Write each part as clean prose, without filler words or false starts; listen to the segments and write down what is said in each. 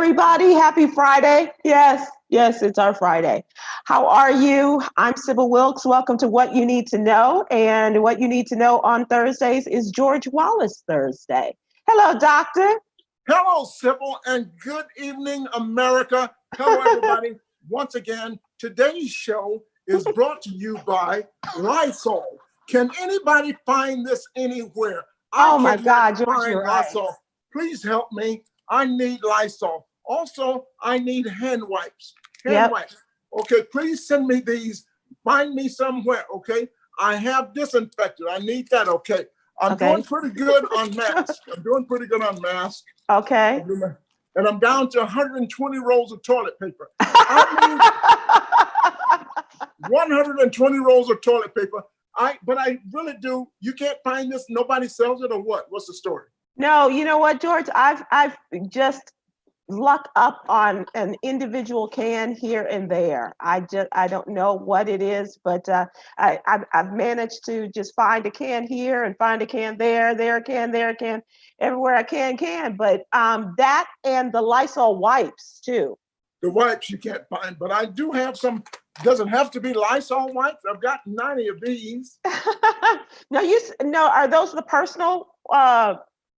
everybody. Happy Friday. Yes, it's our Friday. How are you? I'm Sybil Wilkes. Welcome to What You Need to Know. And what you need to know on Thursdays is George Wallace Thursday. Hello, doctor. Hello, Sybil, and good evening, America. Hello, everybody. Once again, today's show is brought to you by Lysol. Can anybody find this anywhere? Oh my God, George, find you're right. Lysol. Please help me. I need Lysol. Also, I need hand wipes. Hand wipes. Okay, please send me these. Find me somewhere, okay? I have disinfectant. I need that, okay? I'm doing pretty good on masks. Okay. And I'm down to 120 rolls of toilet paper. 120 rolls of toilet paper. But I really do. You can't find this. Nobody sells it, or what? What's the story? No, you know what, George? I've just lucked up on an individual can here and there. I don't know what it is, but I've managed to just find a can here and find a can there a can, everywhere I can. But that and the Lysol wipes too. The wipes you can't find, but I do have some. Doesn't have to be Lysol wipes. I've got 90 of these. No, are those the personal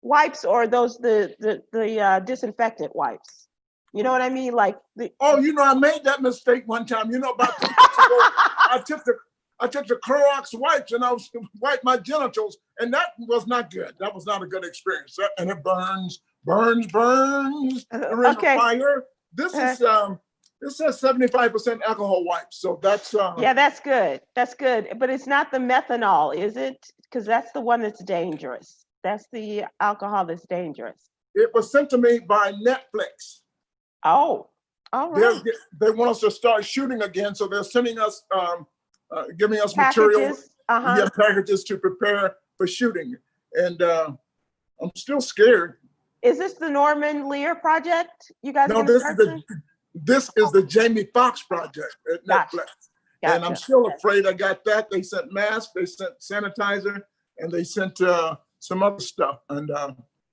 wipes, or are those the disinfectant wipes? You know what I mean? Like I made that mistake one time. About 2 weeks ago, I took the Clorox wipes and I was wipe my genitals, and that was not good. That was not a good experience. And it burns during the fire. This says 75% alcohol wipes, so that's that's good. That's good, but it's not the methanol, is it? Because that's the one that's dangerous. That's the alcohol that's dangerous. It was sent to me by Netflix. Oh, all right. They want us to start shooting again, so they're sending us, giving us packages. material, packages to prepare for shooting. And I'm still scared. Is this the Norman Lear project? You guys? No, this is the Jamie Foxx project at Netflix. Gotcha. And I'm still afraid. I got that. They sent masks, they sent sanitizer, and they sent some other stuff. And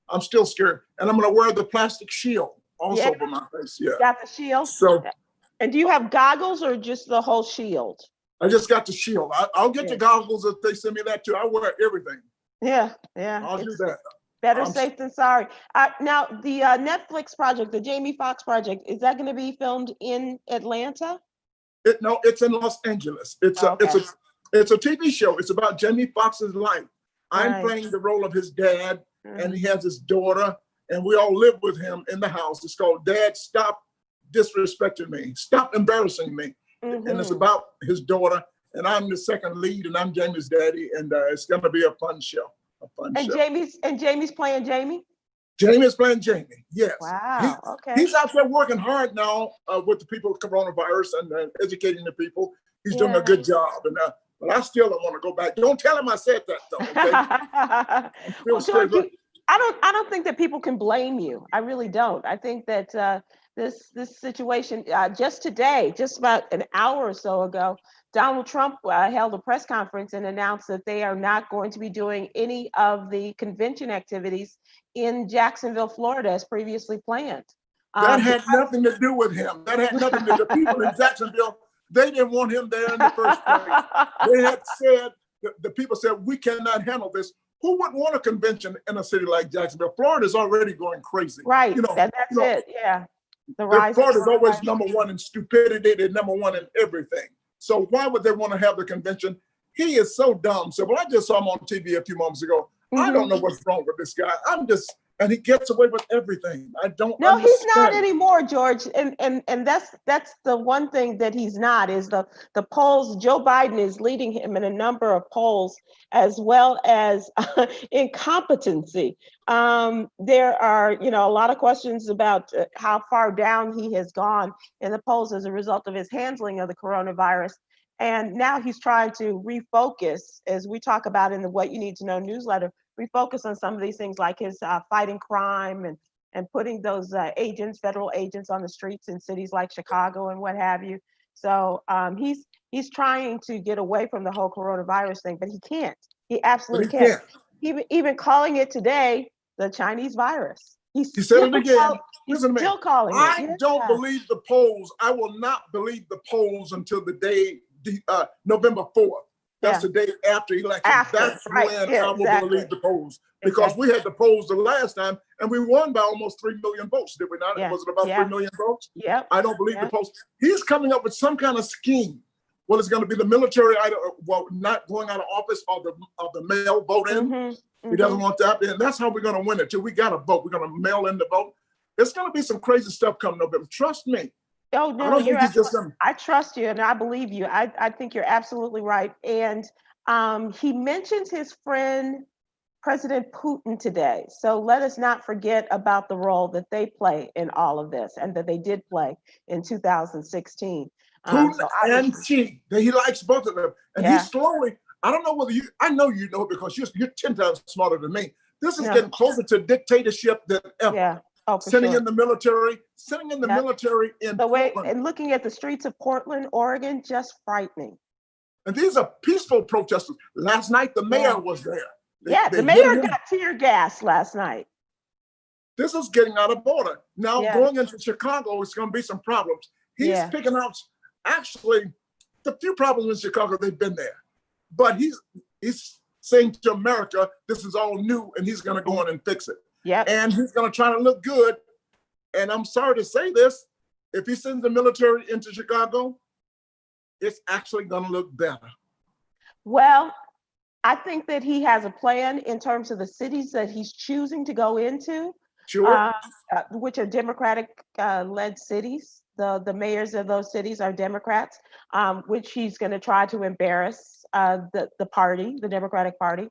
I'm still scared. And I'm going to wear the plastic shield also over my face. Yeah. Got the shield? So, and do you have goggles or just the whole shield? I just got the shield. I'll get the goggles if they send me that too. I wear everything. Yeah. I'll do that. Better safe than sorry. Now, the Netflix project, the Jamie Foxx project, is that going to be filmed in Atlanta? No, it's in Los Angeles. It's a TV show. It's about Jamie Foxx's life. I'm playing the role of his dad, and he has his daughter, and we all live with him in the house. It's called Dad, Stop Disrespecting Me. Stop Embarrassing Me. And it's about his daughter, and I'm the second lead, and I'm Jamie's daddy, and it's going to be a fun show. Jamie's playing Jamie? Jamie is playing Jamie, yes. Wow, He's out there working hard now with the people with coronavirus and educating the people. He's doing a good job. And but I still don't want to go back. Don't tell him I said that, though, okay? I don't think that people can blame you. I really don't. I think that this situation, just today, just about an hour or so ago, Donald Trump held a press conference and announced that they are not going to be doing any of the convention activities in Jacksonville, Florida, as previously planned. That had nothing to do with him. That had nothing to do with the people in Jacksonville. They didn't want him there in the first place. They had said, the people said, we cannot handle this. Who would want a convention in a city like Jacksonville? Florida's already going crazy. Right, that's it, yeah. Florida's always number one in stupidity. They're number one in everything. So why would they want to have the convention? He is so dumb. So I just saw him on TV a few moments ago. I don't know what's wrong with this guy. And he gets away with everything. I don't No, understand. he's not anymore, George. And that's the one thing that he's not, is the polls. Joe Biden is leading him in a number of polls, as well as incompetency. There are, a lot of questions about how far down he has gone in the polls as a result of his handling of the coronavirus. And now he's trying to refocus, as we talk about in the What You Need to Know newsletter, refocus on some of these things like his fighting crime and putting those federal agents on the streets in cities like Chicago and what have you. So he's trying to get away from the whole coronavirus thing, but he can't. He absolutely can't. Even calling it today the Chinese virus. He said it again. Listen to me. Still calling I it. don't believe the polls. I will not believe the polls until the day, November 4th. That's the day after election. That's when I will believe the polls. Because we had the polls the last time and we won by almost 3 million votes, did we not? Was it about 3 million votes? Yep. I don't believe the polls. He's coming up with some kind of scheme. Well, it's going to be the military, not going out of office, or the mail voting. He doesn't want that. And that's how we're going to win it, too. We got to vote. We're going to mail in the vote. It's going to be some crazy stuff coming up. Trust me. Oh, no, I trust you and I believe you. I think you're absolutely right. And he mentions his friend, President Putin, today. So let us not forget about the role that they play in all of this and that they did play in 2016. Putin and Xi, he likes both of them. And he's slowly, I don't know whether I know you know because you're 10 times smarter than me. This is getting closer to dictatorship than ever. Yeah. Oh, sitting in the military in Portland. And looking at the streets of Portland, Oregon, just frightening. And these are peaceful protesters. Last night, the mayor was there. The mayor got tear gas last night. This is getting out of order. Now, going into Chicago, it's going to be some problems. He's picking out, actually, the few problems in Chicago, they've been there. But he's saying to America, this is all new, and he's going to go in and fix it. Yeah. And he's going to try to look good. And I'm sorry to say this, if he sends the military into Chicago, it's actually going to look better. Well, I think that he has a plan in terms of the cities that he's choosing to go into, which are Democratic-led cities. The mayors of those cities are Democrats, which he's going to try to embarrass the party, the Democratic Party,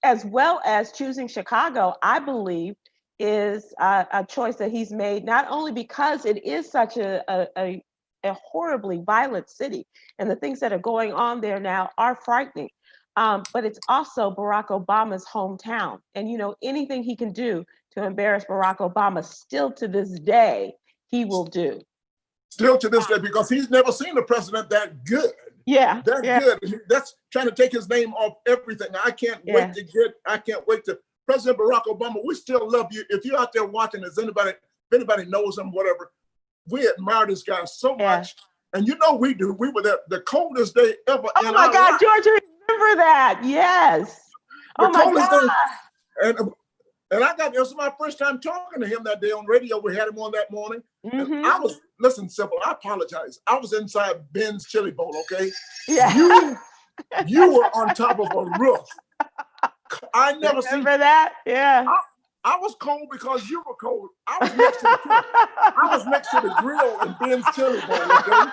as well as choosing Chicago, I believe, is a choice that he's made, not only because it is such a horribly violent city, and the things that are going on there now are frightening, but it's also Barack Obama's hometown. And, anything he can do to embarrass Barack Obama, still to this day, he will do. Still to this day, because he's never seen a president that good. Good. That's trying to take his name off everything. I can't wait to President Barack Obama. We still love you. If you're out there watching, if anybody knows him, whatever, we admire this guy so much. And we do. We were there the coldest day ever. Oh my God, George, remember that? Yes. Oh my God. And it was my first time talking to him that day on radio. We had him on that morning. And listen, Sybil, I apologize. I was inside Ben's Chili Bowl, okay? Yeah. You were on top of a roof. I never remember that? Yeah. I was cold because you were cold. I was next to the grill in Ben's Chili Bowl, okay?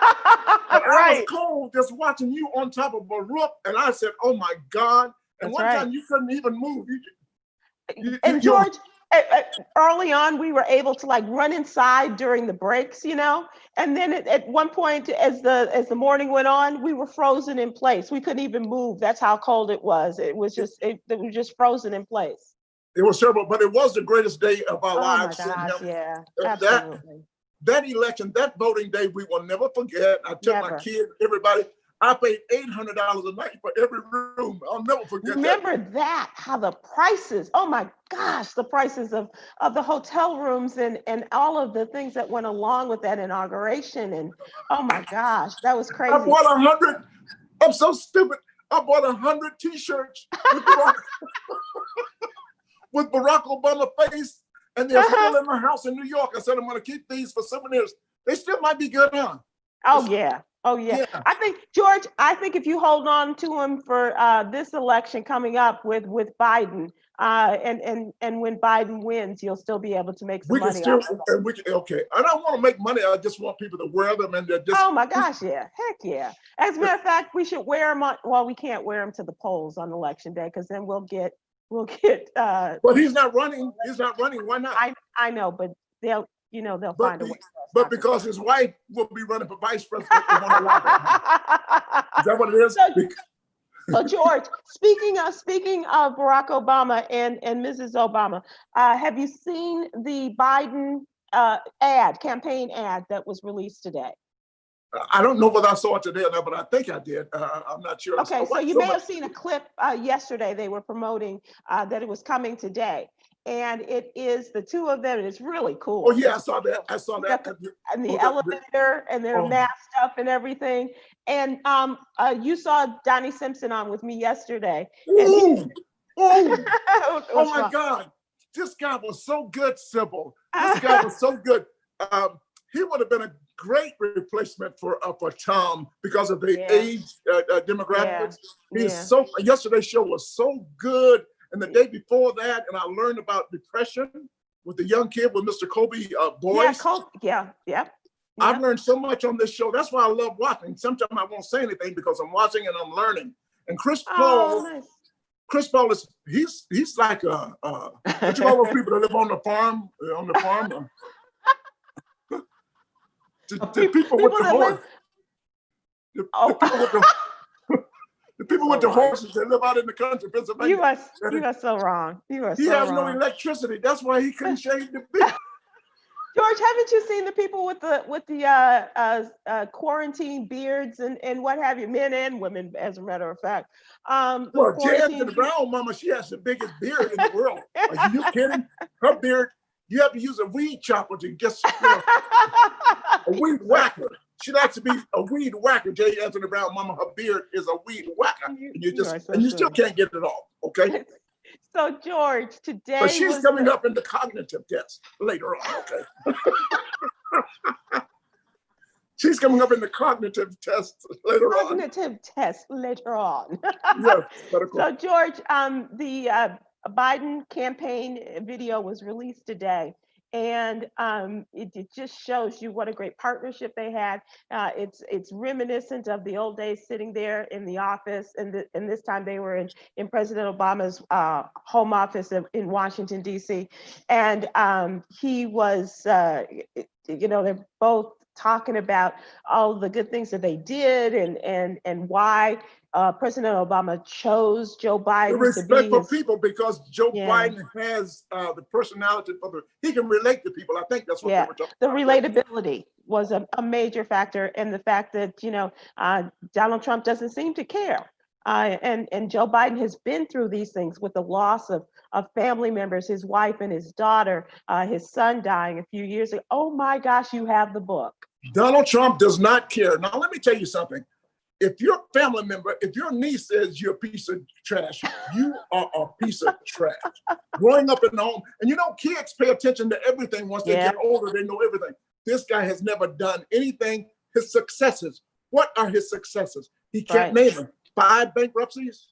I was cold just watching you on top of a roof, and I said, "Oh my God!" And one time you couldn't even move. And George, early on, we were able to run inside during the breaks, and then at one point, as the morning went on, we were frozen in place. We couldn't even move. That's how cold it was. It was just frozen in place. It was terrible, but it was the greatest day of our lives. Oh my gosh, yeah, absolutely. That election, that voting day, we will never forget. I took my kids, everybody. I paid $800 a night for every room. I'll never forget Remember that, how the prices, oh my gosh, the prices of the hotel rooms and all of the things that went along with that inauguration. And oh my gosh, that was crazy. I bought 100, I'm so stupid. I bought 100 t-shirts with Barack Obama face, and they're still in my house in New York. I said, I'm gonna keep these for souvenirs. They still might be good, huh? Oh yeah. I think, George, if you hold on to him for this election coming up with Biden, and when Biden wins, you'll still be able to make some money. Okay. I don't want to make money. I just want people to wear them, and they're just. Oh my gosh, yeah, heck yeah. As a matter of fact, we should wear them. Well, we can't wear them to the polls on election day because then we'll get. But he's not running. Why not? I know, but they'll find a way. But because his wife will be running for vice president. Is that what it is? So George, speaking of Barack Obama and Mrs. Obama, have you seen the Biden campaign ad that was released today? I don't know whether I saw it today or not, but I think I did. I'm not sure. Okay, so you may have seen a clip yesterday. They were promoting that it was coming today. and it is the two of them, and it's really cool. Oh yeah, I saw that. I saw that. And the elevator, and they're masked up and everything. And you saw Donnie Simpson on with me yesterday. Oh my fun. God. This guy was so good, Sybil. This guy was so good. He would have been a great replacement for Tom because of the age demographics. He's so. Yesterday's show was so good, and the day before that, and I learned about depression with the young kid with Mr. Kobe Boyce. I've learned so much on this show. That's why I love watching. Sometimes I won't say anything because I'm watching and I'm learning. And Chris Paul. Nice. Chris Paul is he's like what you call those people that live on the farm the people with the horse. The people with the horses that live out in the country, Pennsylvania. You are so wrong. He has no electricity. That's why he couldn't shave the beard. George, haven't you seen the people with the quarantine beards and what have you, men and women, as a matter of fact? Well, Jan Brown, mama, she has the biggest beard in the world. Are you kidding? Her beard, you have to use a weed chopper to just a weed whacker. She likes to be a weed whacker. J. Anthony Brown, mama, her beard is a weed whacker. You still can't get it off, okay? So George, today. But she's coming up in the cognitive test later on, okay? She's coming up in the cognitive test later on. Cognitive test later on. Yes, so George, the Biden campaign video was released today. And it just shows you what a great partnership they had. It's reminiscent of the old days sitting there in the office, and this time they were in President Obama's home office in Washington, D.C. And he was, they're both talking about all the good things that they did and why President Obama chose Joe Biden. The respect for people, because Joe Biden has the personality he can relate to people. I think that's what they were talking about. The relatability was a major factor, and the fact that Donald Trump doesn't seem to care. And Joe Biden has been through these things with the loss of family members, his wife and his daughter, his son dying a few years ago. Oh my gosh, you have the book. Donald Trump does not care. Now, let me tell you something. If your family member, if your niece says you're a piece of trash, you are a piece of trash. Growing up in the home, and kids pay attention to everything. Once they get older, they know everything. This guy has never done anything. His successes, what are his successes? He can't name them. 5 bankruptcies.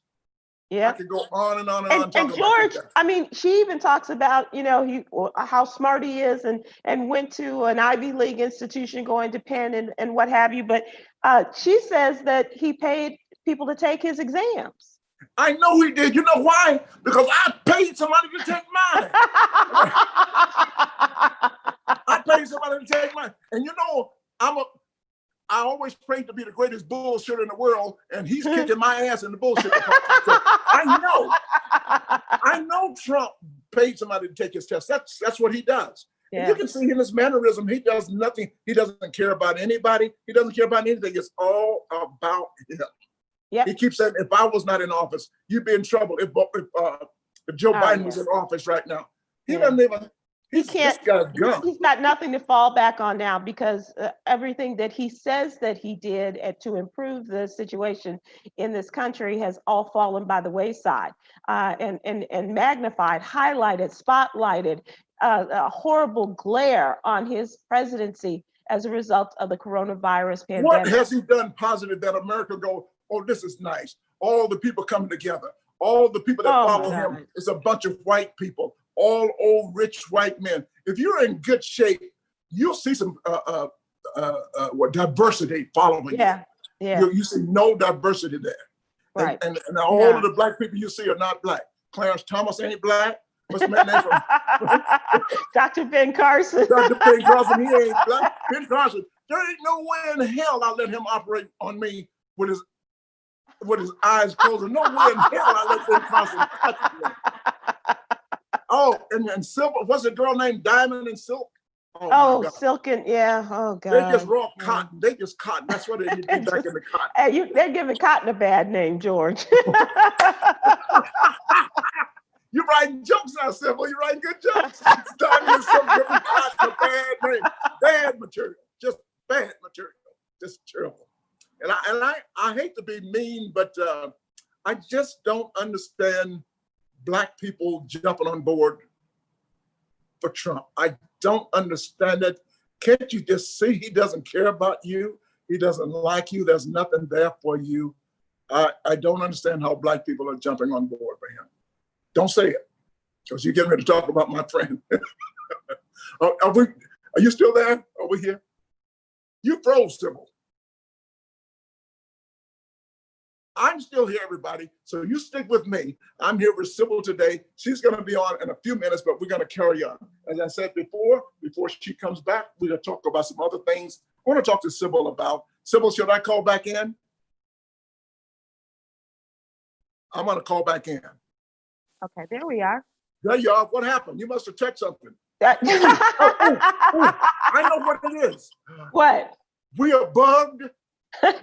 Yeah. I could go on and on and on. And George, I mean, she even talks about, how smart he is and went to an Ivy League institution, going to Penn and what have you. But she says that he paid people to take his exams. I know he did. You know why? Because I paid somebody to take mine. I paid somebody to take mine. And I always prayed to be the greatest bullshitter in the world, and he's kicking my ass in the bullshit department. So I know Trump paid somebody to take his test. That's what he does. Yeah. And you can see in his mannerism, he does nothing. He doesn't care about anybody. He doesn't care about anything. It's all about him. Yeah. He keeps saying, if I was not in office, you'd be in trouble. If Joe Biden was in office right now, he doesn't even. He's got nothing to fall back on now, because everything that he says that he did to improve the situation in this country has all fallen by the wayside, and magnified, highlighted, spotlighted, a horrible glare on his presidency as a result of the coronavirus pandemic. What has he done positive that America go, oh, this is nice? All the people coming together, all the people that follow him, it's a bunch of white people. All old rich white men. If you're in good shape, you'll see some diversity following you. Yeah. You see no diversity there. Right. And all of the black people you see are not black. Clarence Thomas ain't black. What's the man name from? Dr. Ben Carson. Dr. Ben Carson, he ain't black. Ben Carson, there ain't no way in hell I'll let him operate on me with his eyes closed. No way in hell I'll let Ben Carson touch me. Oh, and Silk, what's a girl named Diamond and Silk? Oh, Silk and oh God. They just raw cotton. They just cotton. That's what they need to be back in the cotton. Hey, they're giving cotton a bad name, George. You're writing jokes now, Sybil. You're writing good jokes. Diamond is some different kind of bad name. Bad material. Just bad material. Just terrible. And I hate to be mean, but I just don't understand Black people jumping on board for Trump. I don't understand it. Can't you just see he doesn't care about you? He doesn't like you. There's nothing there for you. I don't understand how Black people are jumping on board for him. Don't say it, because you're getting ready to talk about my friend. Are you still there? Are we here? You froze, Sybil. I'm still here, everybody. So you stick with me. I'm here with Sybil today. She's going to be on in a few minutes, but we're going to carry on. As I said before she comes back, we're going to talk about some other things I want to talk to Sybil about. Sybil, should I call back in? I'm going to call back in. Okay, there we are. There you are. What happened? You must have touched something. I know what it is. What? We are bugged. The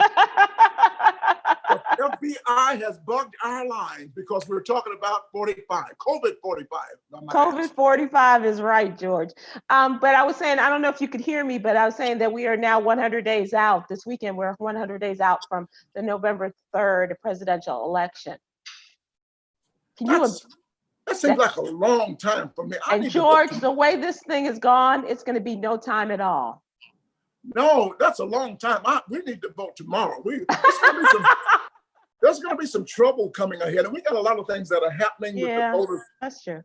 FBI has bugged our lines because we're talking about 45, COVID 45. COVID 45 is right, George. But I was saying, I don't know if you could hear me, but I was saying that we are now 100 days out. This weekend, we're 100 days out from the November 3rd presidential election. That seems like a long time for me. And George, the way this thing is gone, it's going to be no time at all. No, that's a long time. We need to vote tomorrow. There's going to be some trouble coming ahead, and we got a lot of things that are happening with the voters. That's true.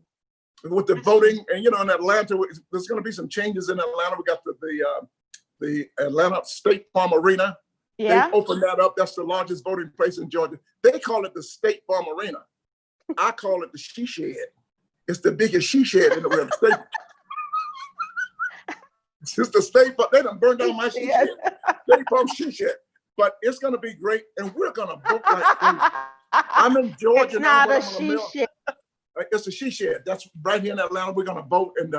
With the voting, and in Atlanta, there's going to be some changes in Atlanta. We got the Atlanta State Farm Arena. Yeah. They opened that up. That's the largest voting place in Georgia. They call it the State Farm Arena. I call it the she shed. It's the biggest she shed in the world. It's the State Farm. They done burned down my she shed. State Farm she shed. But it's going to be great, and we're going to vote like crazy. I'm in Georgia now. It's not a she shed. It's a she shed. That's right here in Atlanta. We're going to vote, and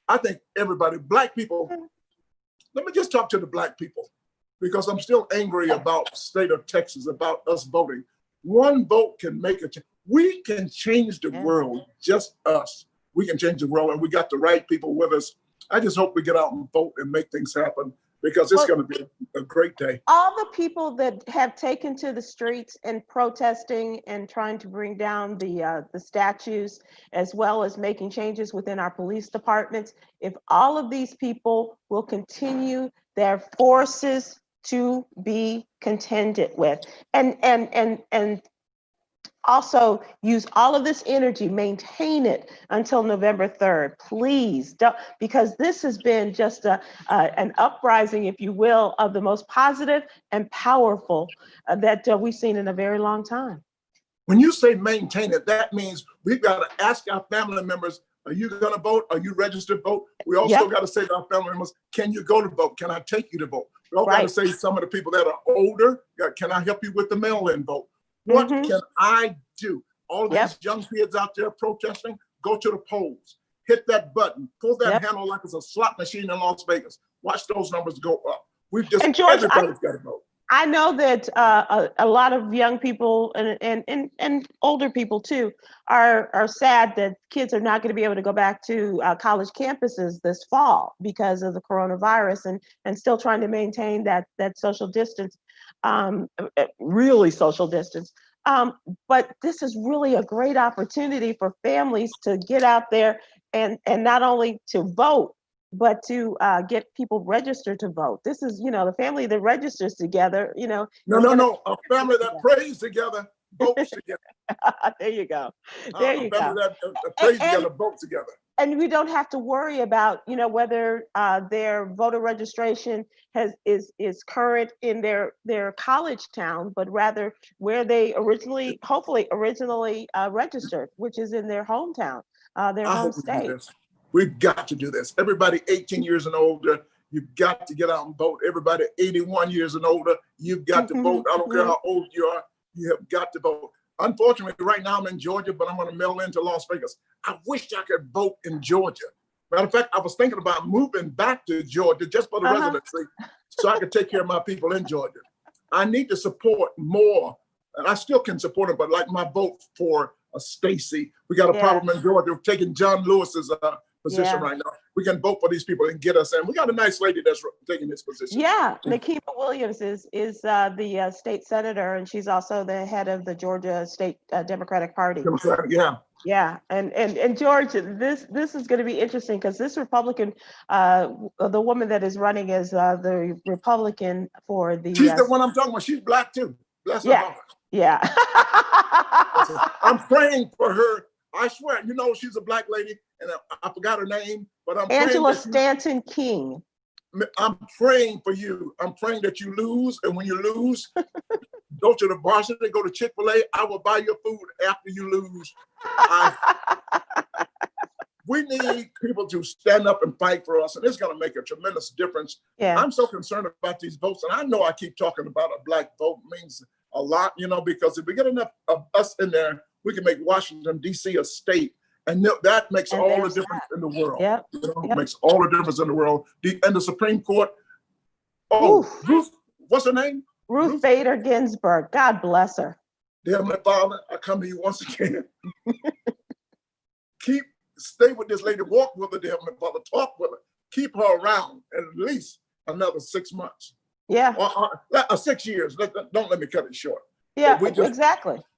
I think everybody, Black people. Let me just talk to the Black people, because I'm still angry about the state of Texas, about us voting. One vote can make a change. We can change the world, just us. We can change the world, and we got the right people with us. I just hope we get out and vote and make things happen, because it's going to be a great day. All the people that have taken to the streets and protesting and trying to bring down the statues, as well as making changes within our police departments, if all of these people will continue their forces to be contended with, and also use all of this energy, maintain it until November 3rd, please, don't, because this has been just an uprising, if you will, of the most positive and powerful that we've seen in a very long time. When you say maintain it, that means we've got to ask our family members, are you going to vote? Are you registered to vote? We also got to say to our family members, can you go to vote? Can I take you to vote? We all got to say to some of the people that are older, can I help you with the mail-in vote? What can I do? All these young kids out there protesting, go to the polls, hit that button, pull that handle like it's a slot machine in Las Vegas. Watch those numbers go up. Everybody's got to vote. I know that a lot of young people and older people too are sad that kids are not going to be able to go back to college campuses this fall because of the coronavirus, and still trying to maintain that social distance, really social distance. But this is really a great opportunity for families to get out there and not only to vote, but to get people registered to vote. This is, the family that registers together, No, a family that prays together, votes together. There you go. There you go. A family that prays together, votes together. And we don't have to worry about, whether their voter registration is current in their college town, but rather where they hopefully originally registered, which is in their hometown, their home state. We've got to do this. Everybody 18 years and older, you've got to get out and vote. Everybody 81 years and older, you've got to vote. I don't care how old you are, you have got to vote. Unfortunately, right now I'm in Georgia, but I'm going to mail into Las Vegas. I wish I could vote in Georgia. Matter of fact, I was thinking about moving back to Georgia just for the residency, so I could take care of my people in Georgia. I need to support more, and I still can support it, but like my vote for Stacey. We got a problem in Georgia taking John Lewis's position right now. We can vote for these people and get us in. We got a nice lady that's taking this position. Yeah, Nikema Williams is the state senator, and she's also the head of the Georgia State Democratic Party. Yeah, and George, this is going to be interesting because this Republican, the woman that is running is the Republican for the. She's the one I'm talking about. She's black too. Bless her heart. Yeah. I'm praying for her. I swear, you know, she's a black lady, and I forgot her name, but I'm Angela Stanton King. I'm praying for you. I'm praying that you lose, and when you lose, go to the varsity, go to Chick-fil-A. I will buy your food after you lose. We need people to stand up and fight for us, and it's going to make a tremendous difference. Yeah. I'm so concerned about these votes, and I know I keep talking about a black vote means a lot, you know, because if we get enough of us in there, we can make Washington, D.C. a state, and that makes all the difference in the world. Yep. You know, makes all the difference in the world. And the Supreme Court, Ruth, what's her name? Ruth Bader Ginsburg. God bless her. Dear Heavenly Father, I come to you once again. Stay with this lady, walk with her, dear Heavenly Father, talk with her, keep her around at least another 6 months. Yeah. Or 6 years. Don't let me cut it short. Yeah,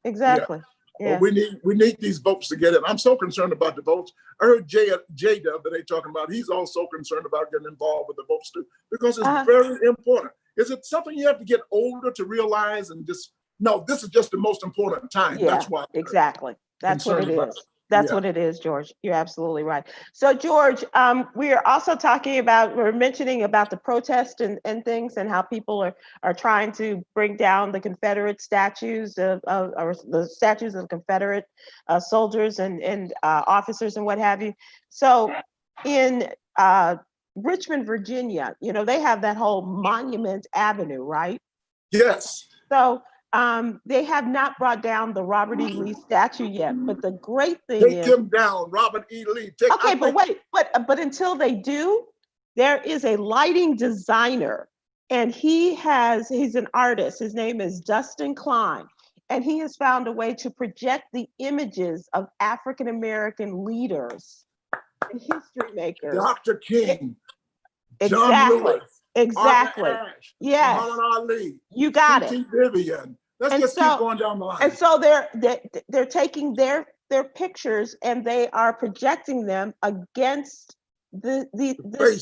exactly. Yeah. We need these votes to get in. I'm so concerned about the votes. I heard J-Dub that they talking about. He's also concerned about getting involved with the votes too, because it's very important. Is it something you have to get older to realize and just, no, this is just the most important time. Yeah, that's why. Exactly. That's what it is. That's what it is, George. You're absolutely right. So, George, we are also we're mentioning about the protest and things and how people are trying to bring down the Confederate statues or the statues of Confederate soldiers and officers and what have you. So in Richmond, Virginia, you know, they have that whole Monument Avenue, right? Yes. So they have not brought down the Robert E. Lee statue yet, but the great thing is— Take him down, Robert E. Lee. But until they do, there is a lighting designer, and he's an artist. His name is Dustin Klein, and he has found a way to project the images of African-American leaders and history makers. Dr. King, Exactly. John Lewis, Exactly. Ashe, Yes. Muhammad Ali. You got it. Vivian. Let's keep going down the line. And so they're taking their pictures and they are projecting them against this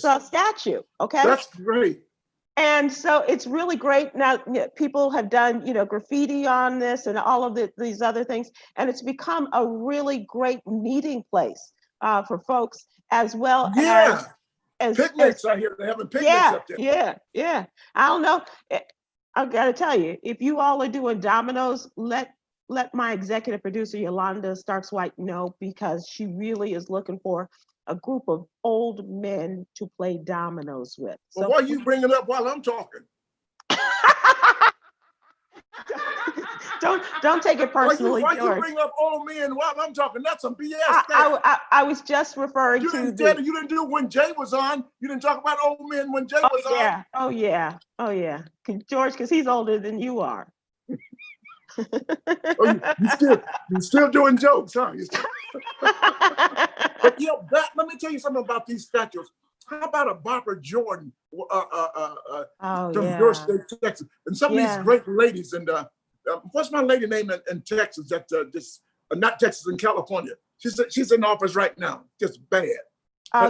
statue. Okay. That's great. And so it's really great. Now, people have done, graffiti on this and all of these other things, and it's become a really great meeting place for folks, as well as picnics out here. They're having picnics up there. Yeah. I don't know. I've got to tell you, if you all are doing dominoes, let my executive producer, Yolanda Starks-White, know, because she really is looking for a group of old men to play dominoes with. Well, why are you bringing it up while I'm talking? Don't take it personally, Why George. you bring up old men while I'm talking? That's some BS. I was just referring to. You didn't do when Jay was on. You didn't talk about old men when Jay was on. Oh yeah. George, because he's older than you are. You're still doing jokes, huh? But let me tell you something about these statues. How about a Barbara Jordan from York State, Texas, and some of these great ladies? And what's my lady name in Texas? That not Texas, in California. She's in office right now. Just bad.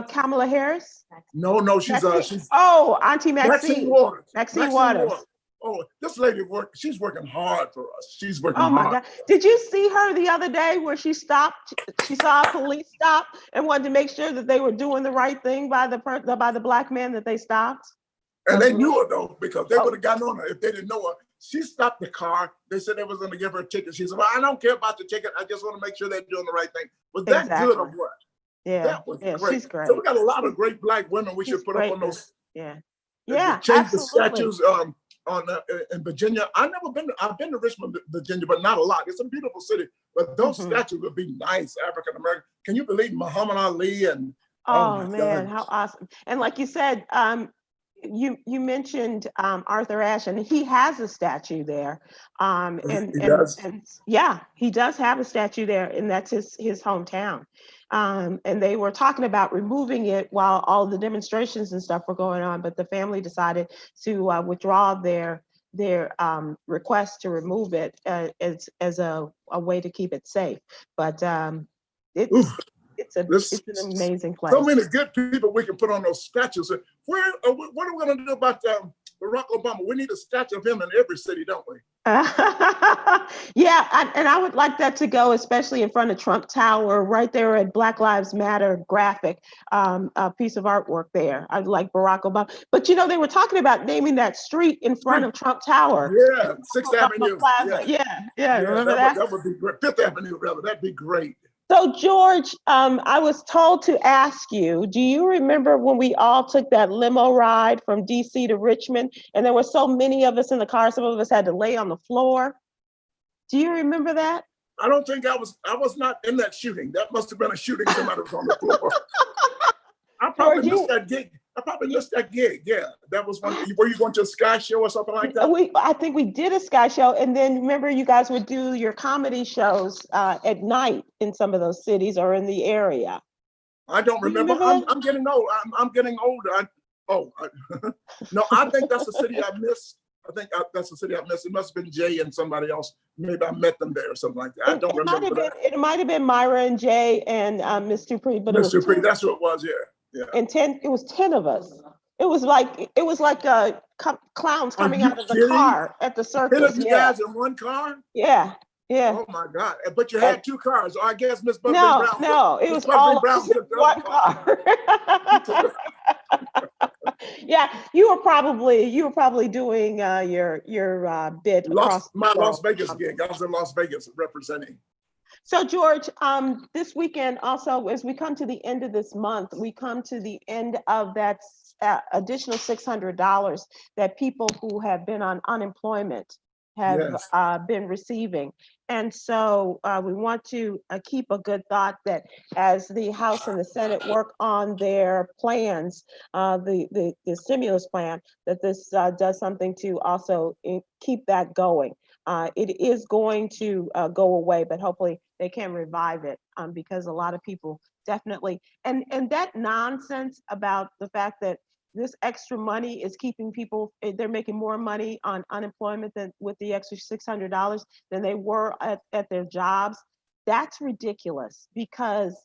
Kamala Harris? No, she's Auntie Maxine. Maxine Waters. Maxine Waters. Oh, this lady she's working hard for us. She's working hard. Oh my God. Did you see her the other day where she stopped? She saw a police stop and wanted to make sure that they were doing the right thing by the black man that they stopped. And they knew her though, because they would have gotten on her if they didn't know her. She stopped the car. They said they was going to give her a ticket. She said, "Well, I don't care about the ticket. I just want to make sure they're doing the right thing." Was that good or what? Yeah, that was great. She's great. So we got a lot of great black women. We should put up on those. Yeah, change the statues in Virginia. I've been to Richmond, Virginia, but not a lot. It's a beautiful city, but those statues would be nice, African American. Can you believe Muhammad Ali and? Oh man, how awesome! And like you said, you mentioned Arthur Ashe, and he has a statue there. He does. And yeah, he does have a statue there, and that's his hometown. And they were talking about removing it while all the demonstrations and stuff were going on, but the family decided to withdraw their request to remove it as a way to keep it safe. But it's an amazing place. So many good people we can put on those statues. What are we going to do about Barack Obama? We need a statue of him in every city, don't we? Yeah, and I would like that to go, especially in front of Trump Tower, right there at Black Lives Matter graphic, a piece of artwork there. I'd like Barack Obama. But they were talking about naming that street in front of Trump Tower. Yeah, 6th Avenue. Yeah. Remember that? That would be great. 5th Avenue, rather. That'd be great. So, George, I was told to ask you, do you remember when we all took that limo ride from DC to Richmond, and there were so many of us in the car, some of us had to lay on the floor? Do you remember that? I don't think I was not in that shooting. That must have been a shooting, somebody was on the floor. I probably missed that gig. Yeah, that was one. Were you going to a Sky Show or something like that? I think we did a Sky Show, and then remember you guys would do your comedy shows at night in some of those cities or in the area. I don't remember. I'm getting old. I'm getting older. No, I think that's the city I missed. That's the city I missed. It must have been Jay and somebody else. Maybe I met them there or something like that. I don't remember that. It might have been Myra and Jay and Miss Dupree, but Miss Dupree, that's what it was. Yeah. And it was 10 of us. It was like clowns coming out of the car at the circus. 10 of you guys in one car? Yeah. Oh my God! But you had two cars. So I guess Miss Buckley Brown. No, it was all one car. Yeah, you were probably doing your bid across my Las Vegas gig. I was in Las Vegas representing. So, George, this weekend also, as we come to the end of this month, we come to the end of that additional $600 that people who have been on unemployment have been receiving. And so we want to keep a good thought that as the House and the Senate work on their plans, the stimulus plan, that this does something to also keep that going. It is going to go away, but hopefully they can revive it because a lot of people definitely, and that nonsense about the fact that this extra money is keeping people, they're making more money on unemployment than with the extra $600 than they were at their jobs. That's ridiculous because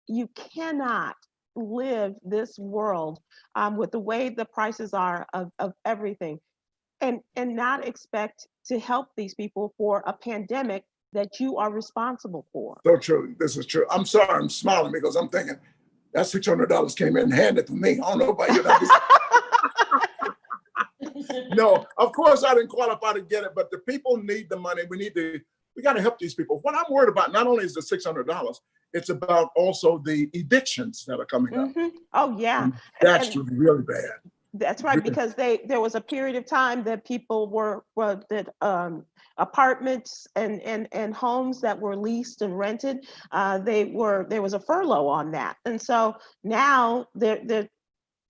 you cannot live this world with the way the prices are of everything and not expect to help these people for a pandemic that you are responsible for. So true. This is true. I'm sorry, I'm smiling because I'm thinking that $600 came in handy for me. I don't know about you. No, of course I didn't qualify to get it, but the people need the money. We got to help these people. What I'm worried about not only is the $600, it's about also the evictions that are coming up. Oh yeah. And that's really bad. That's right, because there was a period of time that people were apartments and homes that were leased and rented. There was a furlough on that, and so now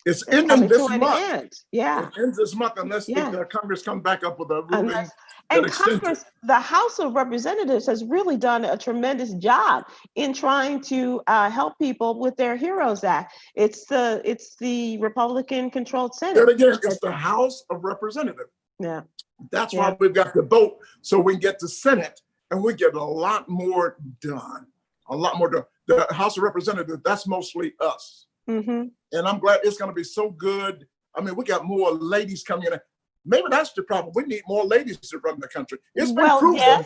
it's ending this month. Yeah, it ends this month unless the Congress comes back up with a ruling. And Congress, the House of Representatives has really done a tremendous job in trying to help people with their HEROES Act. It's the Republican-controlled Senate. And again, it's the House of Representatives. Yeah. That's why we've got to vote so we can get the Senate and we get a lot more done. A lot more done. The House of Representatives, that's mostly us. And I'm glad it's going to be so good. I mean, we got more ladies coming in. Maybe that's the problem. We need more ladies to run the country. It's been proven.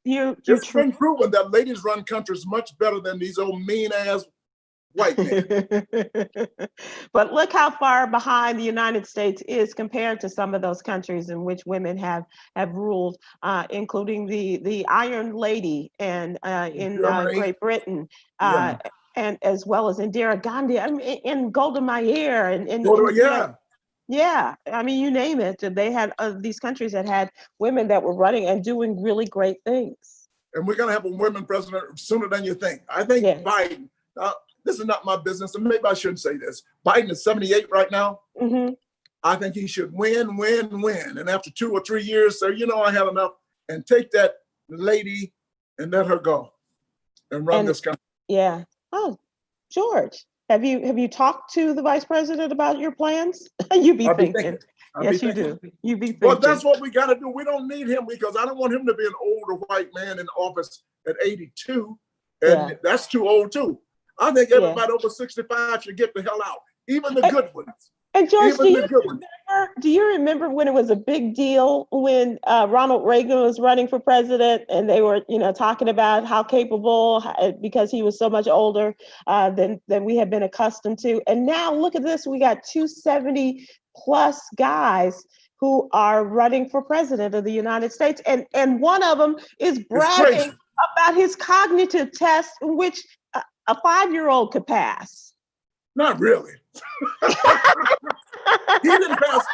Yes, it's been proven that ladies run countries much better than these old mean-ass white men. But look how far behind the United States is compared to some of those countries in which women have ruled, including the Iron Lady and in Great Britain. And as well as Indira Gandhi, I mean, and Golda Meir, I mean, you name it. They had these countries that had women that were running and doing really great things. And we're going to have a women president sooner than you think. I think Biden. This is not my business, and maybe I shouldn't say this. Biden is 78 right now. I think he should win, win, win. And after 2 or 3 years, say, you know, I had enough, and take that lady and let her go and run this country. Yeah. Oh, George, have you talked to the vice president about your plans? You be thinking. Yes, you do. You be thinking. Well, that's what we got to do. We don't need him because I don't want him to be an older white man in office at 82. And that's too old too. I think everybody over 65 should get the hell out, even the good ones. And George, do you remember when it was a big deal when Ronald Reagan was running for president and they were, you know, talking about how capable, because he was so much older than we had been accustomed to. And now look at this, we got 270 plus guys who are running for president of the United States. And one of them is bragging about his cognitive test, which a 5-year-old could pass. Not really. He didn't pass.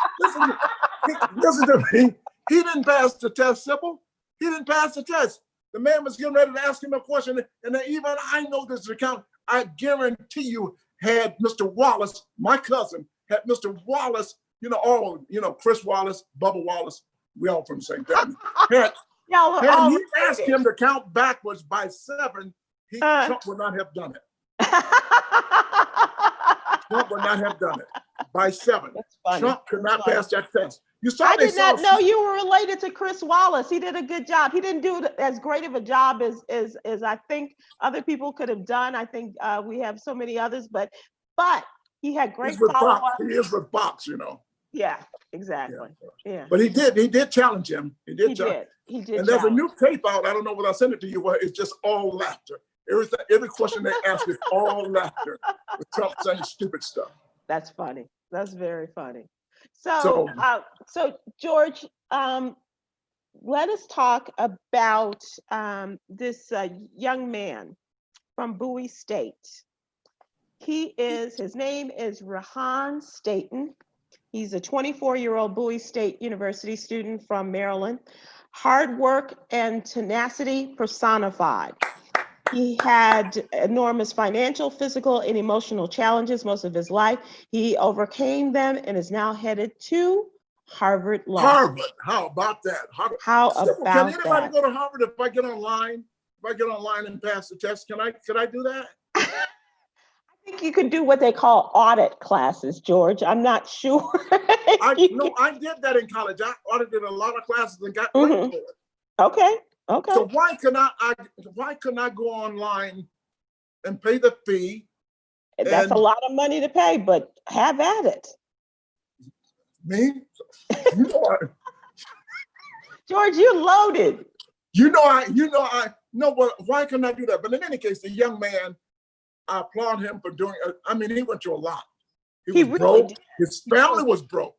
Listen to me. He didn't pass the test, Sybil. He didn't pass the test. The man was getting ready to ask him a question, and even I know this account. I guarantee you, had Mr. Wallace, my cousin, had Mr. Wallace, Chris Wallace, Bubba Wallace, we all from the same family. Had he asked him to count backwards by 7, Trump would not have done it. Trump would not have done it by 7. Trump could not pass that test. I did not know you were related to Chris Wallace. He did a good job. He didn't do as great of a job as I think other people could have done. I think we have so many others, but he had great follow-up. He is with Fox, you know. Yeah, exactly. Yeah. But he did challenge him. He did. He did. And there's a new tape out. I don't know whether I sent it to you, where it's just all laughter. Every question they ask is all laughter. With Trump saying stupid stuff. That's funny. That's very funny. So George, let us talk about this young man from Bowie State. His name is Rehan Staten. He's a 24-year-old Bowie State University student from Maryland. Hard work and tenacity personified. He had enormous financial, physical, and emotional challenges most of his life. He overcame them and is now headed to Harvard Law. Harvard, how about that? How about that? Can anybody go to Harvard if I get online? If I get online and pass the test, could I do that? I think you could do what they call audit classes, George. I'm not sure. I did that in college. I audited a lot of classes and got great for it. Okay. So why couldn't I go online and pay the fee? That's a lot of money to pay, but have at it. Me? George, you loaded. But why couldn't I do that? But in any case, the young man, I applaud him for doing it. I mean, he went through a lot. He was broke. Did. His family was broke.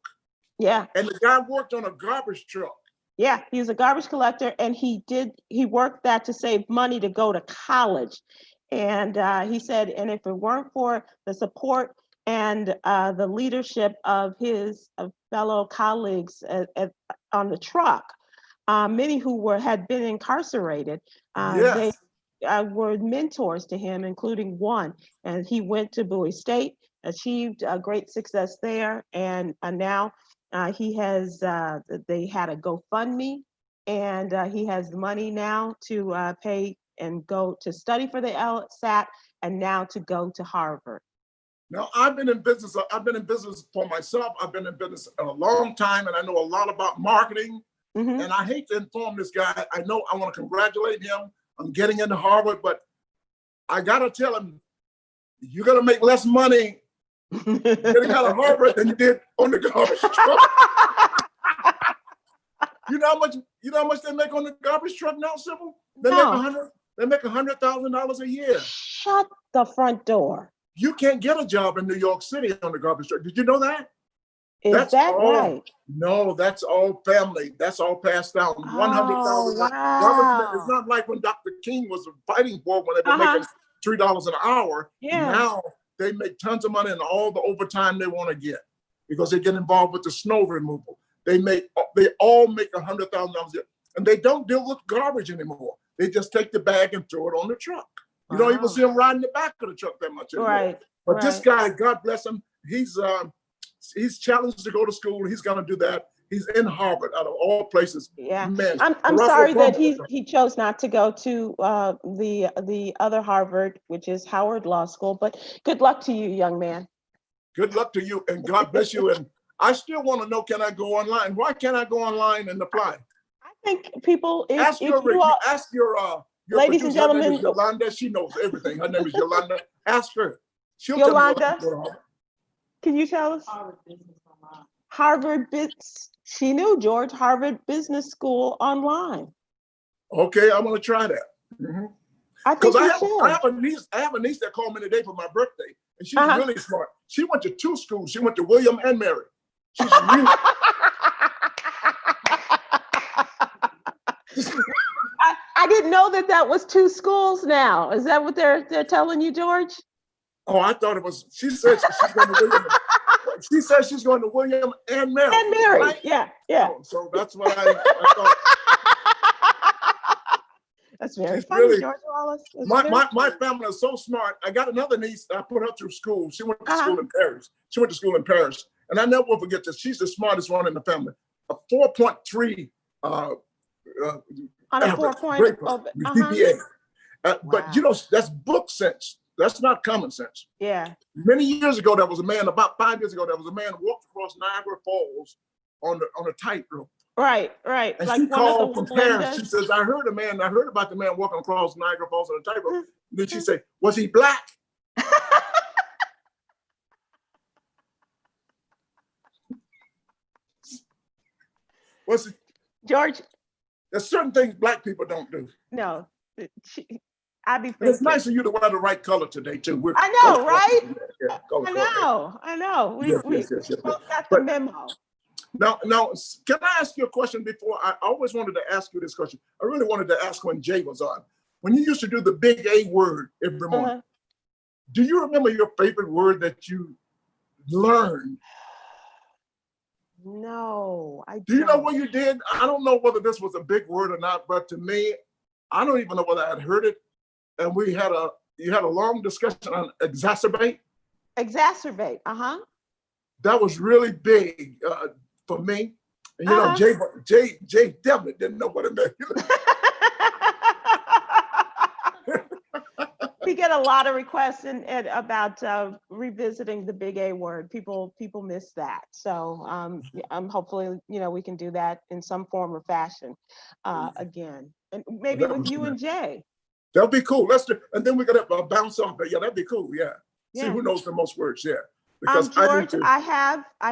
Yeah. And the guy worked on a garbage truck. Yeah, he was a garbage collector, and he worked that to save money to go to college. And he said, and if it weren't for the support and the leadership of his fellow colleagues on the truck, many who had been incarcerated, they were mentors to him, including one. And he went to Bowie State, achieved great success there, and now he has, they had a GoFundMe, and he has the money now to pay and go to study for the LSAT, and now to go to Harvard. Now, I've been in business for myself. I've been in business a long time, and I know a lot about marketing. And I hate to inform this guy. I know I want to congratulate him on getting into Harvard, but I got to tell him, you're going to make less money getting out of Harvard than you did on the garbage truck. You know how much they make on the garbage truck now, Sybil? They make $100,000 a year. Shut the front door. You can't get a job in New York City on the garbage truck. Did you know that? That's right? No, that's all family. That's all passed down. $100,000. Wow. It's not like when Dr. King was fighting for when they were making $3 an hour. Yeah. Now they make tons of money and all the overtime they want to get because they get involved with the snow removal. They all make $100,000 a year, and they don't deal with garbage anymore. They just take the bag and throw it on the truck. You don't even see them riding the back of the truck that much anymore. Right. But this guy, God bless him, he's he's challenged to go to school. He's going to do that. He's in Harvard, out of all places. Yeah, Man, I'm sorry that he chose not to go to the other Harvard, which is Howard Law School. But good luck to you, young man. Good luck to you, and God bless you. And I still want to know, can I go online? Why can't I go online and apply? I think people, ask your ladies and gentlemen, her name is Yolanda. She knows everything. Her name is Yolanda. Ask her. She'll Yolanda, tell me can you tell us? Harvard she knew, George, Harvard Business School online. Okay, I'm going to try that. Mm-hmm. Because I have a niece that called me today for my birthday, and she's really smart. She went to 2 schools. She went to William and Mary. She's really I didn't know that was 2 schools now. Is that what they're telling you, George? Oh, I thought it was. She said she's going to William. She says she's going to William and Mary. And Mary, right? Yeah. Oh, so that's what I thought. That's very funny, really, George Wallace. My family is so smart. I got another niece. I put her through school. She went to school in Paris. And I never will forget this. She's the smartest one in the family. A 4.3 on a 4.0 GPA. But you know, that's book sense. That's not common sense. Yeah. Many years ago, there was a man. About 5 years ago, there was a man who walked across Niagara Falls on a tightrope. Right. And like she called from Paris. She says, I heard about the man walking across Niagara Falls on a tightrope. Then she said, was he black? Was it? George? There's certain things black people don't do. No. I'd be thinking. It's nice of you to wear the right color today, too. I know, right? I know. We both got the memo. Now, can I ask you a question before? I always wanted to ask you this question. I really wanted to ask when Jay was on. When you used to do the big A word every morning, do you remember your favorite word that you learned? No, I don't. Do you know what you did? I don't know whether this was a big word or not, but to me, I don't even know whether I had heard it. And you had a long discussion on exacerbate. Exacerbate, That was really big for me. And you know, Jay definitely didn't know what it meant. We get a lot of requests about revisiting the big A word. People miss that. So hopefully, we can do that in some form or fashion again, and maybe with you and Jay. That'll be cool. Let's do, and then we're gonna bounce off. Yeah, that'd be cool. Yeah. See who knows the most words. Yeah. Because George, I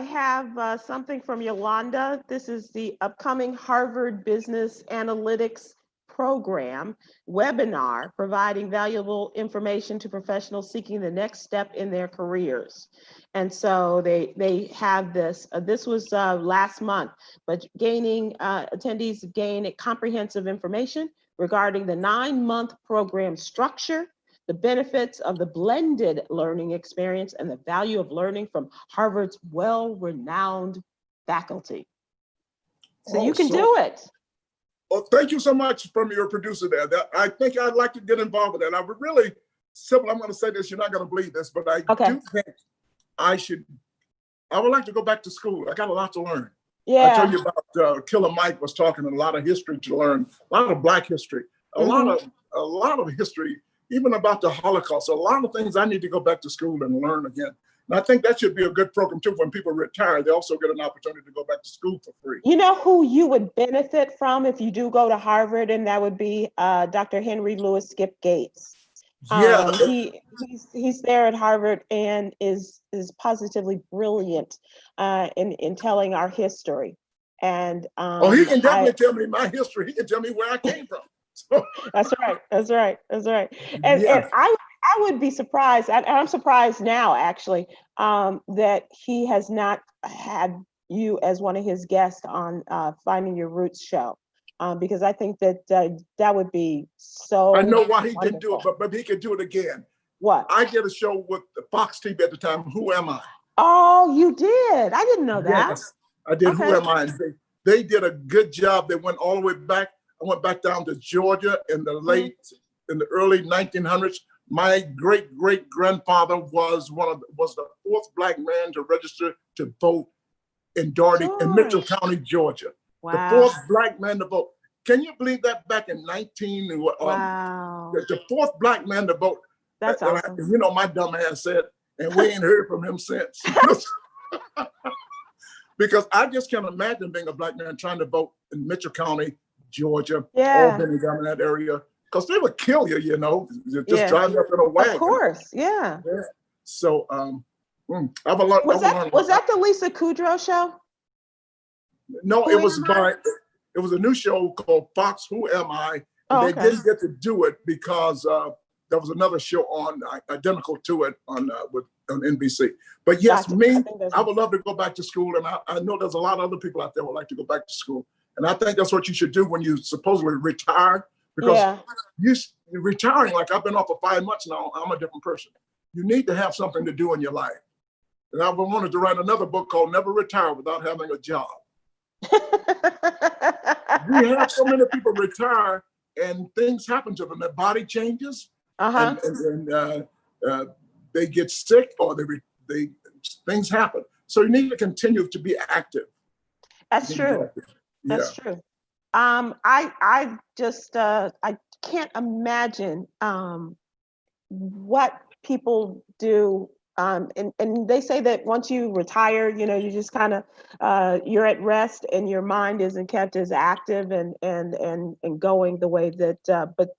have something from Yolanda. This is the upcoming Harvard Business Analytics Program webinar, providing valuable information to professionals seeking the next step in their careers. And so they have this. This was last month, but attendees gain comprehensive information regarding the 9-month program structure, the benefits of the blended learning experience, and the value of learning from Harvard's well-renowned faculty. So you can do it. Well, thank you so much from your producer there. I think I'd like to get involved with that. I would really, Sybil, I'm going to say this, you're not going to believe this, but I do think I would like to go back to school. I got a lot to learn. Yeah. I told you about Killer Mike was talking a lot of history to learn, a lot of Black history, a lot of history, even about the Holocaust. So a lot of things I need to go back to school and learn again. And I think that should be a good program too. When people retire, they also get an opportunity to go back to school for free. You know who you would benefit from if you do go to Harvard, and that would be Dr. Henry Louis Skip Gates. Yeah, he's there at Harvard and is positively brilliant in telling our history. And he can definitely tell me my history. He can tell me where I came from. So. That's right. And I would be surprised, and I'm surprised now actually, that he has not had you as one of his guests on Finding Your Roots show. Because I think that would be so. I know why he didn't do it, but he could do it again. What? I did a show with the Fox TV at the time. Who Am I? Oh, you did? I didn't know that. Yes, I did. Okay. Who Am I? And they did a good job. They went all the way back. I went back down to Georgia in the early 1900s. My great-great-grandfather was the fourth Black man to register to vote in Mitchell County, Georgia. Wow. The fourth Black man to vote. Can you believe that back in Wow. The fourth Black man to vote? That's awesome. My dumb ass said, and we ain't heard from him since. Because I just can't imagine being a Black man trying to vote in Mitchell County, Georgia, Albany, down in that area. Because they would kill you, just driving up in a wagon. Of course, yeah. So I have a lot. Was that the Lisa Kudrow show? No, it was a new show called Fox Who Am I? And they didn't get to do it because there was another show on identical to it on NBC. But yes, I would love to go back to school, and I know there's a lot of other people out there who would like to go back to school, and I think that's what you should do when you supposedly retire, because you're retiring. Like I've been off for 5 months now. I'm a different person. You need to have something to do in your life, and I wanted to write another book called Never Retire Without Having a Job. We have so many people retire and things happen to them. Their body changes, and they get sick, or things happen. So you need to continue to be active. That's true. That's true. I just I can't imagine what people do. And they say that once you retire, you just kind of you're at rest and your mind isn't kept as active and going the way that. But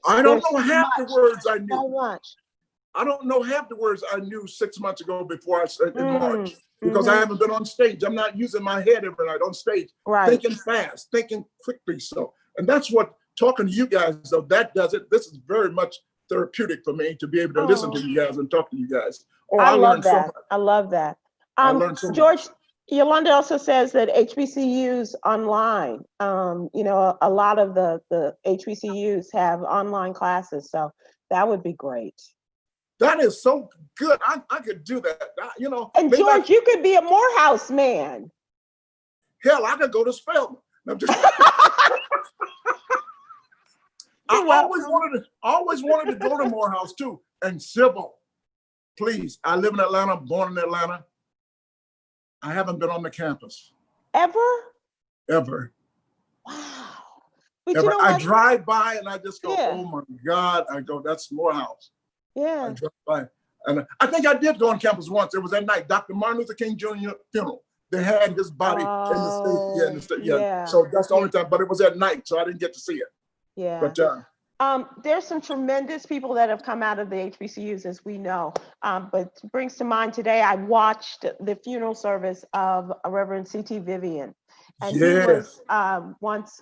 I don't know half the words I knew. So much. I don't know half the words I knew 6 months ago before I started in March, because I haven't been on stage. I'm not using my head every night on stage, thinking fast, thinking quickly. So, and that's what talking to you guys, though, that does it. This is very much therapeutic for me to be able to listen to you guys and talk to you guys. I love that. I love that. George, Yolanda also says that HBCUs online, a lot of the HBCUs have online classes. So that would be great. That is so good. I could do that. And George, you could be a Morehouse man. Hell, I could go to Spelman. I always wanted to go to Morehouse too. And Sybil, please, I live in Atlanta, born in Atlanta. I haven't been on the campus. Ever? Ever. Wow. Ever. I drive by and I just go, oh my God. I go, that's Morehouse. Yeah. I drive by. And I think I did go on campus once. It was that night, Dr. Martin Luther King Jr. funeral. They had his body in the state. Yeah. So that's the only time, but it was at night, so I didn't get to see it. Yeah. But there's some tremendous people that have come out of the HBCUs, as we know. But brings to mind today, I watched the funeral service of Reverend C.T. Vivian. And he was once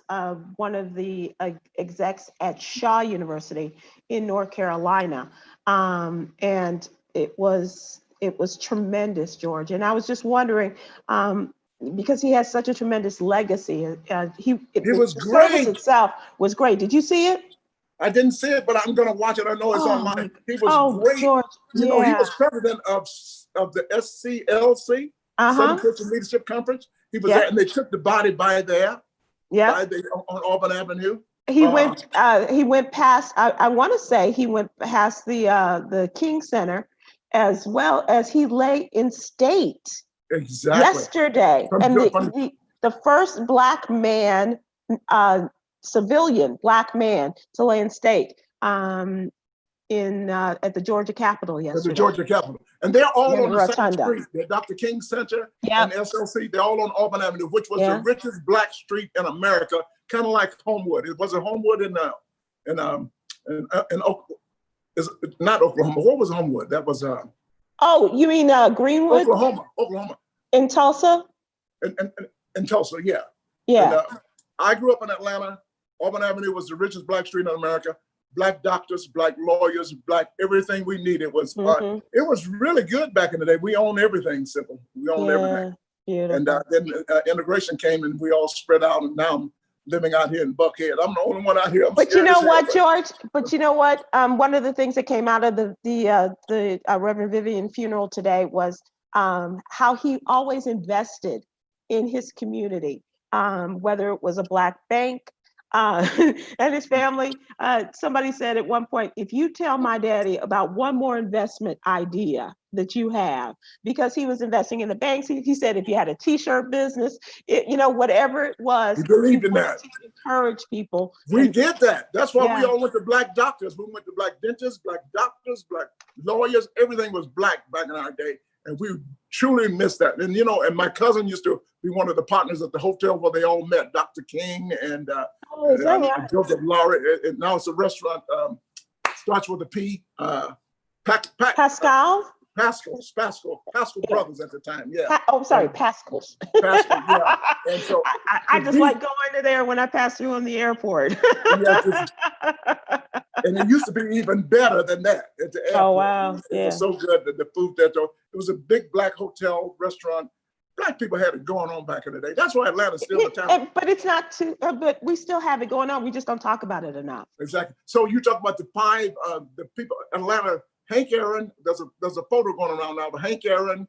one of the execs at Shaw University in North Carolina. And it was tremendous, George. And I was just wondering, because he has such a tremendous legacy, he was great. The service itself was great. Did you see it? I didn't see it, but I'm going to watch it. I know it's online. He was great. George, he was president of the SCLC, Southern Christian Leadership Conference. He was there, and they took the body by there. Yeah, on Auburn Avenue. He went past. I want to say he went past the King Center, as well as he lay in state. Exactly. Yesterday, and the first Black man, civilian Black man, to lay in state at the Georgia Capitol yesterday. At the Georgia Capitol, and they're all on the same street. They're Dr. King Center and SLC. They're all on Auburn Avenue, which was the richest Black street in America, kind of like Homewood. It was a Homewood in not Oklahoma. What was Homewood? That was oh, you mean Greenwood? Oklahoma. In Tulsa? In Tulsa, yeah. Yeah. And, I grew up in Atlanta. Auburn Avenue was the richest Black street in America. Black doctors, Black lawyers, Black everything we needed was. It was really good back in the day. We owned everything, Sybil. We owned everything. Beautiful. And then integration came, and we all spread out. And now I'm living out here in Buckhead. I'm the only one out here. But you know what, George? But you know what? One of the things that came out of the Reverend Vivian funeral today was how he always invested in his community, whether it was a Black bank, and his family. Somebody said at one point, if you tell my daddy about one more investment idea that you have, because he was investing in the banks, he said if you had a t-shirt business, whatever it was, he believed in that. To encourage people. We did that. That's why we all went to black doctors. We went to black dentists, black doctors, black lawyers. Everything was black back in our day. And we truly miss that. And, and my cousin used to be one of the partners at the hotel where they all met, Dr. King and Joseph Lowry. And now it's a restaurant, starts with a P. Pascal? Pascal brothers at the time, yeah. Pascals. Pascal, yeah. And so I just like going to there when I pass through on the airport. And it used to be even better than that at the airport. Oh, wow. It was so good that the food there. It was a big black hotel restaurant. Black people had it going on back in the day. That's why Atlanta's still the town. But it's not too, but we still have it going on. We just don't talk about it enough. Exactly. So you talk about the five, the people, Atlanta, Hank Aaron, there's a photo going around now, but Hank Aaron,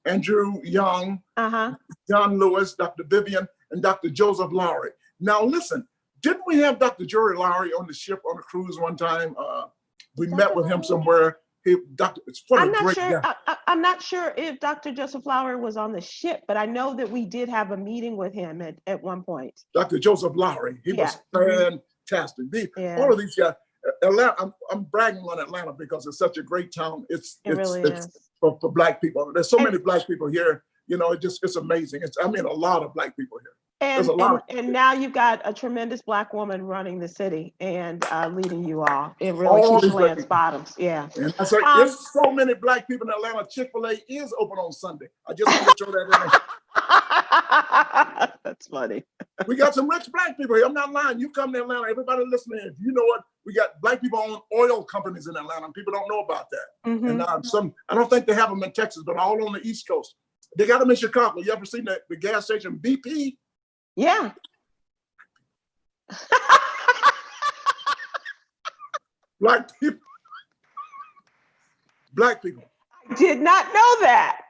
Andrew Young, John Lewis, Dr. Vivian, and Dr. Joseph Lowry. Now listen, didn't we have Dr. Jerry Lowry on the ship on a cruise one time? We met with him somewhere. I'm not sure if Dr. Joseph Lowry was on the ship, but I know that we did have a meeting with him at one point. Dr. Joseph Lowry, he was fantastic. All of these guys. Atlanta, I'm bragging on Atlanta because it's such a great town. It's for black people. There's so many black people here. It's amazing. A lot of black people here. And now you've got a tremendous black woman running the city and leading you all. It really keeps Lance Bottoms. Yeah. And I say, there's so many black people in Atlanta. Chick-fil-A is open on Sunday. I just want to throw that in. That's funny. We got some rich black people here. I'm not lying. You come to Atlanta, everybody listening, if you know what, we got black people own oil companies in Atlanta, and people don't know about that. And I don't think they have them in Texas, but all on the East Coast. They got them in Chicago. You ever seen the gas station BP? Yeah. Black people. I did not know that.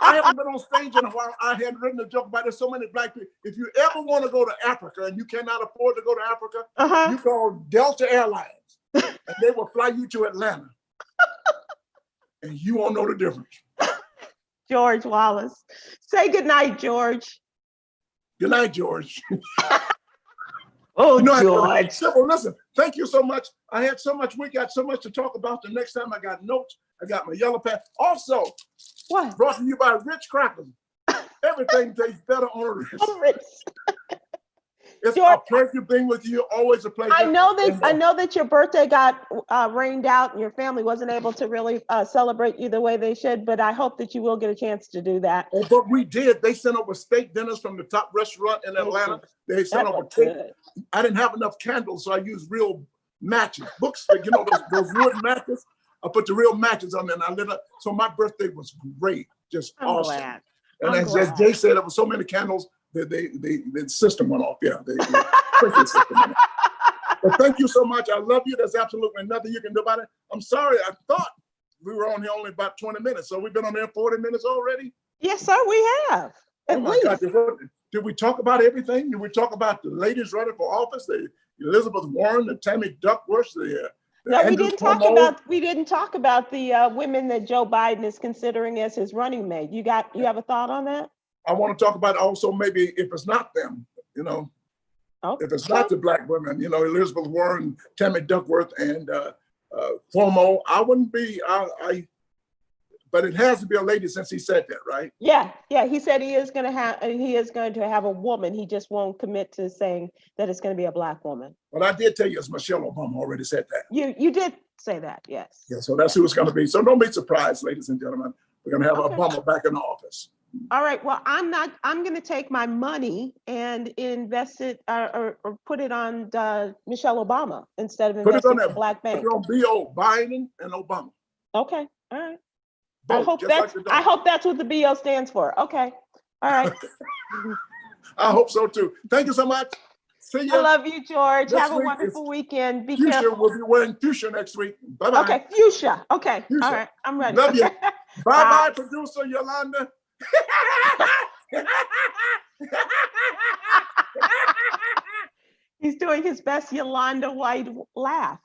I haven't been on stage in a while. I had written a joke about there's so many black people. If you ever want to go to Africa and you cannot afford to go to Africa, you call Delta Airlines and they will fly you to Atlanta. And you won't know the difference. George Wallace. Say goodnight, George. Good night, George. George. Sybil, listen, thank you so much. I had so much, we got so much to talk about. The next time I got notes, I got my yellow pad. Also, what? Brought to you by Rich Crackers. Everything tastes better on a wrist. It's George, a pleasure being with you. Always a pleasure. I know that your birthday got rained out and your family wasn't able to really celebrate you the way they should, but I hope that you will get a chance to do that. Oh, but we did. They sent over steak dinners from the top restaurant in Atlanta. They sent over cake. I didn't have enough candles, so I used real matches. Books, those wood matches. I put the real matches on there and I lit up. So my birthday was great. Just awesome. Glad. And as Jay said, there were so many candles. The system went off. Yeah, the system went off. But thank you so much. I love you. There's absolutely nothing you can do about it. I'm sorry. I thought we were on here only about 20 minutes. So we've been on there 40 minutes already? Yes, sir, we have. At least. God, did we talk about everything? Did we talk about the ladies running for office? The Elizabeth Warren, the Tammy Duckworth, no, we didn't talk about the women that Joe Biden is considering as his running mate. You have a thought on that? I want to talk about also maybe if it's not them, if it's not the black women, Elizabeth Warren, Tammy Duckworth, and Cuomo, I wouldn't be. But it has to be a lady since he said that, right? Yeah. He said he is going to have a woman. He just won't commit to saying that it's going to be a black woman. But I did tell you, it's Michelle Obama already said that. You did say that, yes. Yeah. So that's who it's going to be. So don't be surprised, ladies and gentlemen. We're going to have Obama back in the office. All right. Well, I'm going to take my money and invest it or put it on Michelle Obama instead of investing in a black bank. Put it on B.O. Biden and Obama. Okay. All right. Both, I hope that's what the BO stands for. Okay. All right. I hope so too. Thank you so much. See you. I love you, George. Have a wonderful weekend. Be careful. We'll be wearing fuchsia next week. Bye-bye. Okay, fuchsia. Okay. Fuchsia. All right. I'm ready. Love you. Bye-bye, producer Yolanda. He's doing his best Yolanda White laugh.